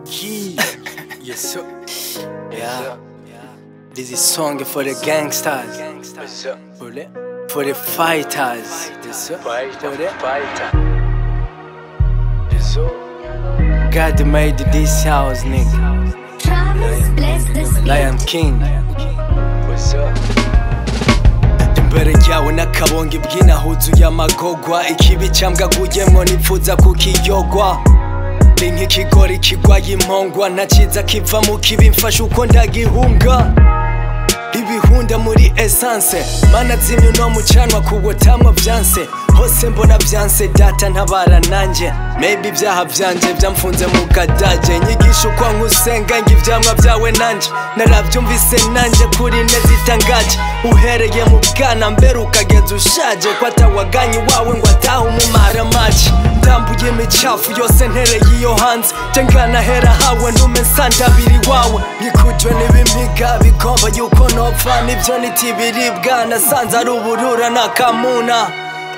Yes, sir. Yeah. This is song for the gangsters. For the fighters. Yes, sir. For the fighter. Yes, sir. God made this house, nigga. Lion King. What's up? Imbere yawe nakabonge bwina huzuye amagogwa ikibi cyambwa guyemwo nipfuza kukiyogwa nk'ikigori kigwaye impongwa naciza kiva mu kibi mfasha uko ndagihunga ibihunda muri essence mana zimwe no mucanwa kugotamwa vyanse hose mbona vyanse data ntabara nanje maybe byaha vyanje byamfunze mu kadaje nyigisha uko nkusenga ngivyamwa vyawe nanje naravyumvise nanje kuri nezitangaje uhereye mu bwana mbere ukageza ushaje kwatawaganye wawe ngo ataha umumara maci ndambuye imicafu yose ntereye iyo hanze jengana hera hawe ntume nsandabiri wawe ngikujwe n'ibimiga bigomba yuko nopfa nivyo nitibiribwa nasanze ari uburura nakamuna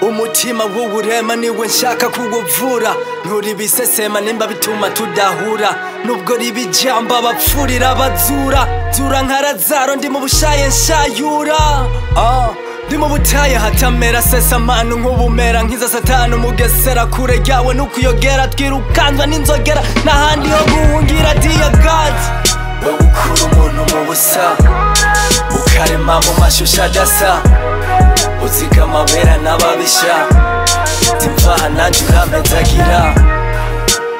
umutima w'uburema niwe nshaka kuguvura nturi bisesema nimba bituma tudahura nubwo ribijamba bapfurira bazura zura nkarazaro ndi mu bushaye nshayura ndi mu butaye hatamera sesamanu nk'ubumera nkiza satani mugesera kure yawe n'ukuyogera twirukanzwa n'inzogera n'ahandi ho guhungira dear God we gukura umuntu mu busa ukarema mu mashusho adasa uziga amabera n'ababisha zimvaha nanjye uramezagira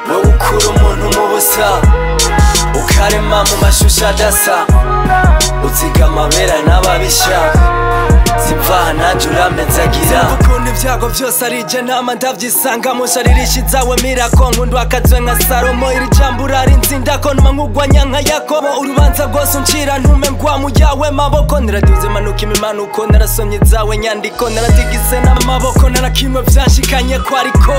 we gukura umuntu mu busa ukarema mu mashusho adasa uziga amabera n'ababisha zimvaha nanjye uramezagira ukuntu ibyago byose ari je nama ndavyisanga mu sharirisha zawe mirako nkundu akazwe nka Salomo iri jambo urari ntsindako numa nkugwanya nka Yakobo urubanza rwose uncira ntume ngwa mu yawe maboko naraduze manuka imimanuko narasomye zawe nyandiko naratigise n'amaboko narakimwe vyanshikanye ko ariko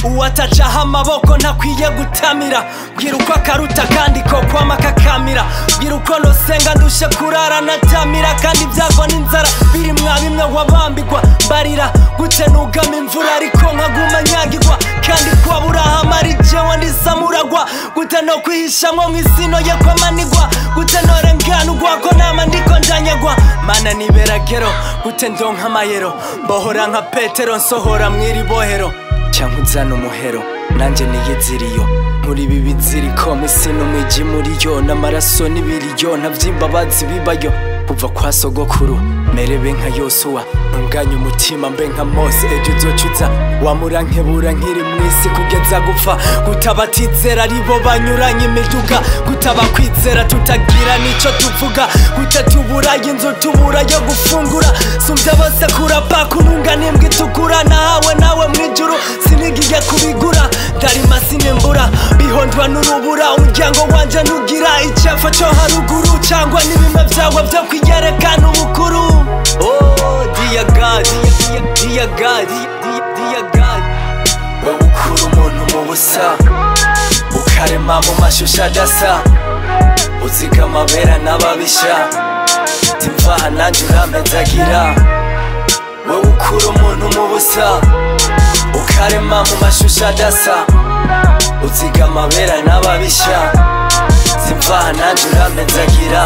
uwatacaho amaboko ntakwiye gutamira bwira uko akaruta kandi ko kwama kakamira bwira uko nosenga ndushe kurara natamira kandi ibyago n'inzara biri mwabimwe wabambigwa barira gute nugama imvura ariko nkaguma nyagirwa kandi kwa Burahamu ari jewe ndisamuragwa gute no kwihishamwo mw'isino ye kwamanigwa gute norenganurwa ko nama ndiko ndanyagwa mana niberagero gute ndonka amayero mbohora nka Petero nsohora mw'iri bohero canke uzana umuhero nanje niyiziriyo muri ibi biziriko misi n'umwiji muriyo n'amaraso n'ibiriyo ntavyimbabazi bibayo kuva kwa sogokuru merebe nka Yosuwa ntunganye umutima mbe nka Mose ejo uzocuza wamurankebura nkiri mwisi kugeza gupfa gutabatizera aribo banyuranye imiduga gutabakwizera tutagira nico tuvuga gutatuburaye inzu tubura yo gufungura sumvya bose kurapa kununga n'imbwa itukura nahawe nawe mwijuru sinigiye kubigura ndarima sinembura bihondwa n'urubura umuryango wanje ntugira icyapfa cyo haruguru cyangwa n'ibimwe vyawe vyo kwiyerekana ubukuru oh dear God dear God dear God we gukura umuntu mu busa ukarema mu mashusho adasa uziga amabera n'ababisha zimvaha nanjye uramezagira we gukura umuntu mu busa ukarema mu mashusho adasa uziga amabera n'ababisha zimvaha nanjye uramezagira